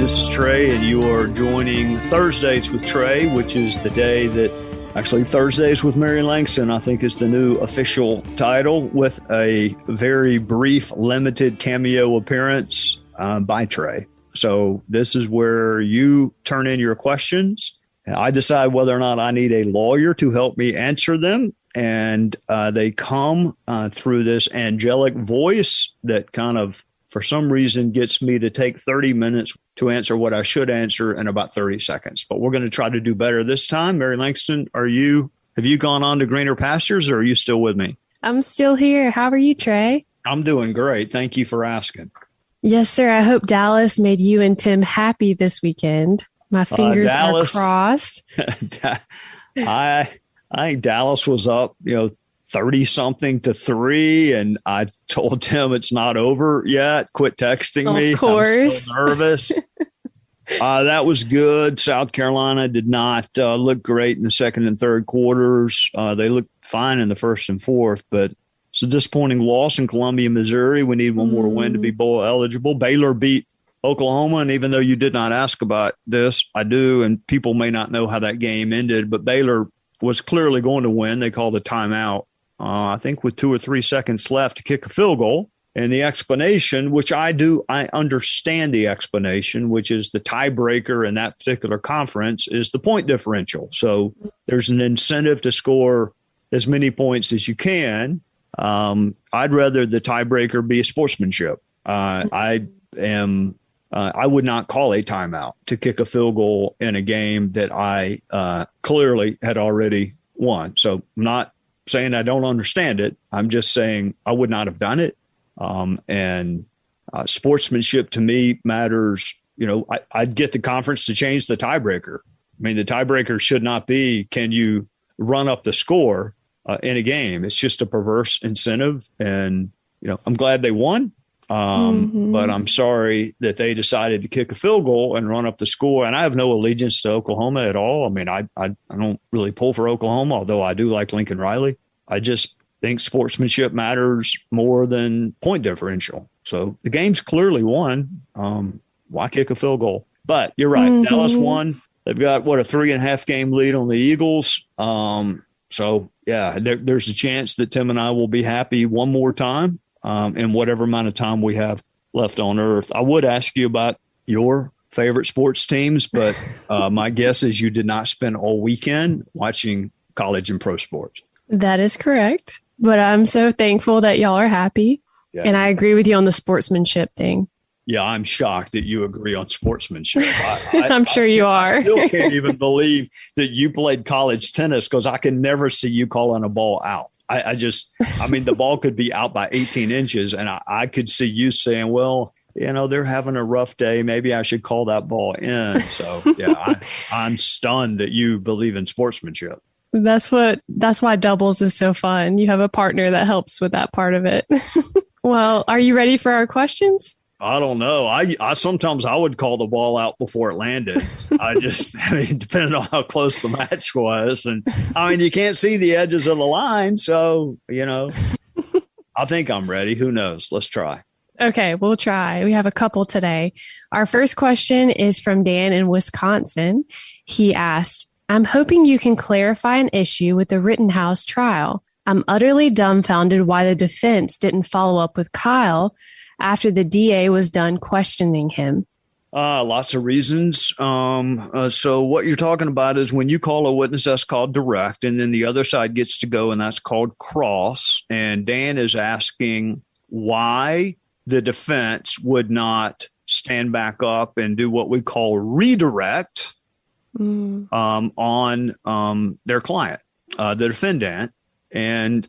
this is Trey, and you are joining Thursdays with Trey, which is the day that actually Thursdays with Mary Langston, I think, is the new official title, with a very brief, limited cameo appearance by Trey. So this is where you turn in your questions. I decide whether or not I need a lawyer to help me answer them. And they come through this angelic voice that kind of, for some reason, gets me to take 30 minutes to answer what I should answer in about 30 seconds. But we're going to try to do better this time. Mary Langston, have you gone on to greener pastures, or are you still with me? I'm still here. How are you, Trey? I'm doing great. Thank you for asking. Yes, sir. I hope Dallas made you and Tim happy this weekend. My fingers are crossed. I think Dallas was up, 30-something to 3, and I told Tim it's not over yet. Quit texting me. Of course. I'm so nervous. That was good. South Carolina did not look great in the second and third quarters. They looked fine in the first and fourth, but it's a disappointing loss in Columbia, Missouri. We need one more win to be bowl eligible. Baylor beat Oklahoma, and even though you did not ask about this, I do, and people may not know how that game ended, but Baylor was clearly going to win. They called a timeout, I think with 2 or 3 seconds left to kick a field goal. And the explanation, which I understand the explanation, which is the tiebreaker in that particular conference, is the point differential. So there's an incentive to score as many points as you can. I'd rather the tiebreaker be sportsmanship. I would not call a timeout to kick a field goal in a game that I clearly had already won. So I'm not saying I don't understand it. I'm just saying I would not have done it. And sportsmanship to me matters. I'd get the conference to change the tiebreaker. I mean, the tiebreaker should not be, can you run up the score in a game? It's just a perverse incentive. And, I'm glad they won. But I'm sorry that they decided to kick a field goal and run up the score. And I have no allegiance to Oklahoma at all. I mean, I don't really pull for Oklahoma, although I do like Lincoln Riley. I just think sportsmanship matters more than point differential. So the game's clearly won. Why kick a field goal? But you're right. Dallas won. They've got, a 3.5 game lead on the Eagles. So, yeah, there's a chance that Tim and I will be happy one more time. In whatever amount of time we have left on earth. I would ask you about your favorite sports teams, but my guess is you did not spend all weekend watching college and pro sports. That is correct. But I'm so thankful that y'all are happy. Yeah. And I agree with you on the sportsmanship thing. Yeah, I'm shocked that you agree on sportsmanship. I'm sure you are. I still can't even believe that you played college tennis, because I can never see you calling a ball out. The ball could be out by 18 inches, and I could see you saying, well, they're having a rough day. Maybe I should call that ball in. So, yeah, I'm stunned that you believe in sportsmanship. That's why doubles is so fun. You have a partner that helps with that part of it. Well, are you ready for our questions? I don't know. I sometimes I would call the ball out before it landed. Depending on how close the match was. And you can't see the edges of the line. So, I think I'm ready. Who knows? Let's try. Okay, we'll try. We have a couple today. Our first question is from Dan in Wisconsin. He asked, I'm hoping you can clarify an issue with the Rittenhouse trial. I'm utterly dumbfounded why the defense didn't follow up with Kyle after the DA was done questioning him. Lots of reasons. So what you're talking about is when you call a witness, that's called direct, and then the other side gets to go, and that's called cross. And Dan is asking why the defense would not stand back up and do what we call redirect on their client, the defendant. And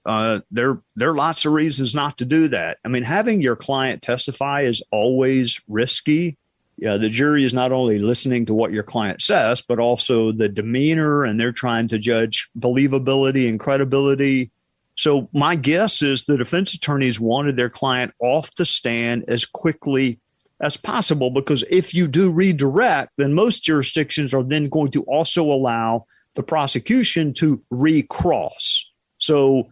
there are lots of reasons not to do that. Having your client testify is always risky. Yeah, the jury is not only listening to what your client says, but also the demeanor, and they're trying to judge believability and credibility. So my guess is the defense attorneys wanted their client off the stand as quickly as possible, because if you do redirect, then most jurisdictions are then going to also allow the prosecution to recross. So,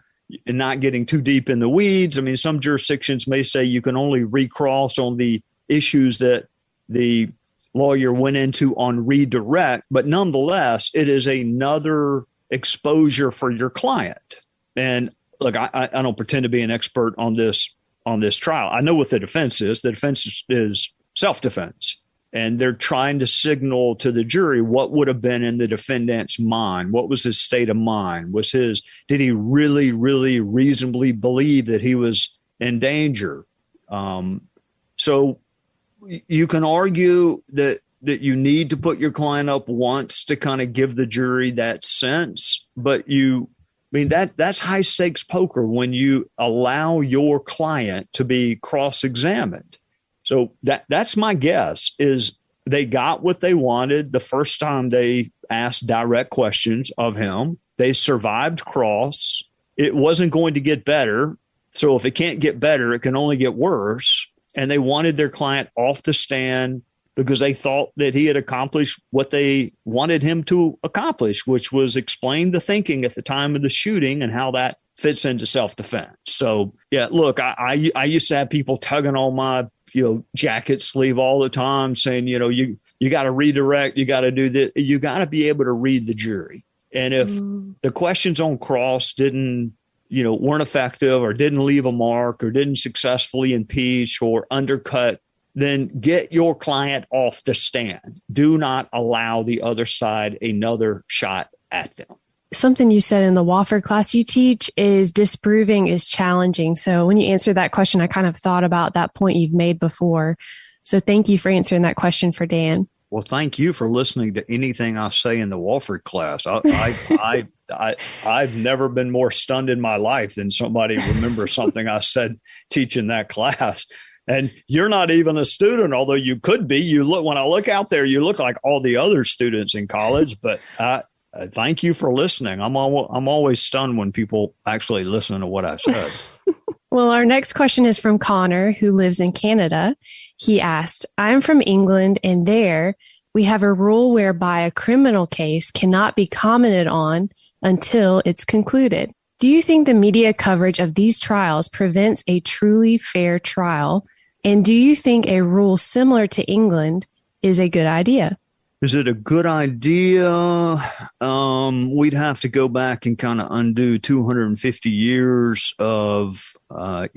and not getting too deep in the weeds, some jurisdictions may say you can only recross on the issues that the lawyer went into on redirect, but nonetheless, it is another exposure for your client. And look, I don't pretend to be an expert on this trial. I know what the defense is. The defense is self-defense. And they're trying to signal to the jury what would have been in the defendant's mind. What was his state of mind? Did he really, really reasonably believe that he was in danger? So you can argue that you need to put your client up once to kind of give the jury that sense. But that's high stakes poker when you allow your client to be cross-examined. So that's my guess, is they got what they wanted the first time they asked direct questions of him. They survived cross. It wasn't going to get better. So if it can't get better, it can only get worse. And they wanted their client off the stand because they thought that he had accomplished what they wanted him to accomplish, which was explain the thinking at the time of the shooting and how that fits into self-defense. So, yeah, look, I used to have people tugging on my jacket sleeve all the time saying, you got to redirect, you got to do this, you got to be able to read the jury. And if the questions on cross weren't effective or didn't leave a mark or didn't successfully impeach or undercut, then get your client off the stand. Do not allow the other side another shot at them. Something you said in the Wofford class you teach is disproving is challenging. So when you answered that question, I kind of thought about that point you've made before. So thank you for answering that question for Dan. Well, thank you for listening to anything I say in the Wofford class. I've never been more stunned in my life than somebody remembers something I said teaching that class. And you're not even a student, although you could be. When I look out there, you look like all the other students in college. But thank you for listening. I'm always stunned when people actually listen to what I said. Well, our next question is from Connor, who lives in Canada. He asked, I'm from England, and there we have a rule whereby a criminal case cannot be commented on until it's concluded. Do you think the media coverage of these trials prevents a truly fair trial? And do you think a rule similar to England is a good idea? Is it a good idea? We'd have to go back and kind of undo 250 years of, I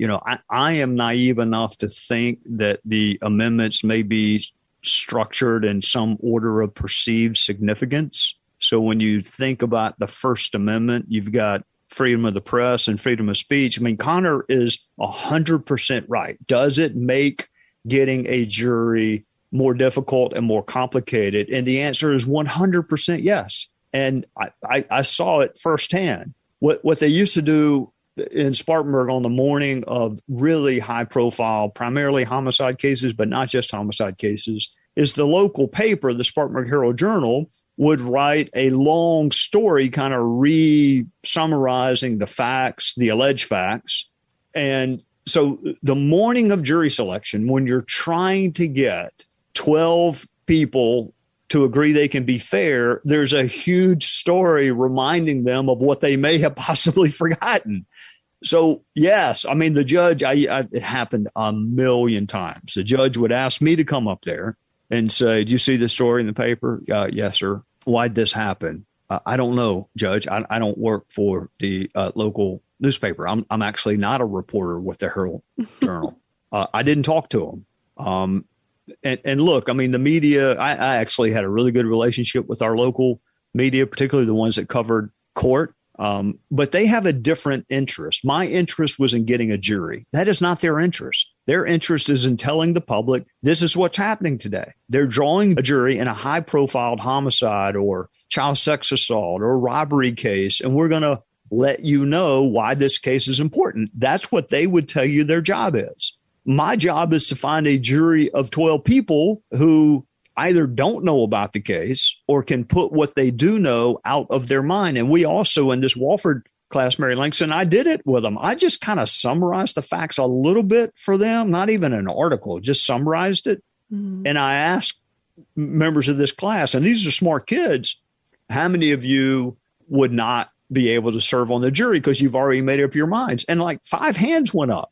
am naive enough to think that the amendments may be structured in some order of perceived significance. So when you think about the First Amendment, you've got freedom of the press and freedom of speech. I mean, Connor is 100% right. Does it make getting a jury more difficult and more complicated? And the answer is 100% yes. And I saw it firsthand. What they used to do in Spartanburg on the morning of really high profile, primarily homicide cases, but not just homicide cases, is the local paper, the Spartanburg Herald Journal, would write a long story kind of re-summarizing the facts, the alleged facts. And so the morning of jury selection, when you're trying to get 12 people to agree they can be fair, there's a huge story reminding them of what they may have possibly forgotten. So, yes, I mean, the judge, it happened a million times. The judge would ask me to come up there and say, "Do you see the story in the paper?" "Yes, sir." "Why'd this happen?" "I don't know, Judge. I don't work for the local newspaper. I'm actually not a reporter with the Herald Journal. I didn't talk to him." And look, I mean, the media, I actually had a really good relationship with our local media, particularly the ones that covered court. But they have a different interest. My interest was in getting a jury. That is not their interest. Their interest is in telling the public, this is what's happening today. They're drawing a jury in a high-profile homicide or child sex assault or robbery case, and we're going to let you know why this case is important. That's what they would tell you their job is. My job is to find a jury of 12 people who either don't know about the case or can put what they do know out of their mind. And we also, in this Wofford class, Mary Langston, I did it with them. I just kind of summarized the facts a little bit for them, not even an article, just summarized it. Mm-hmm. And I asked members of this class, and these are smart kids, how many of you would not be able to serve on the jury because you've already made up your minds? And like 5 hands went up.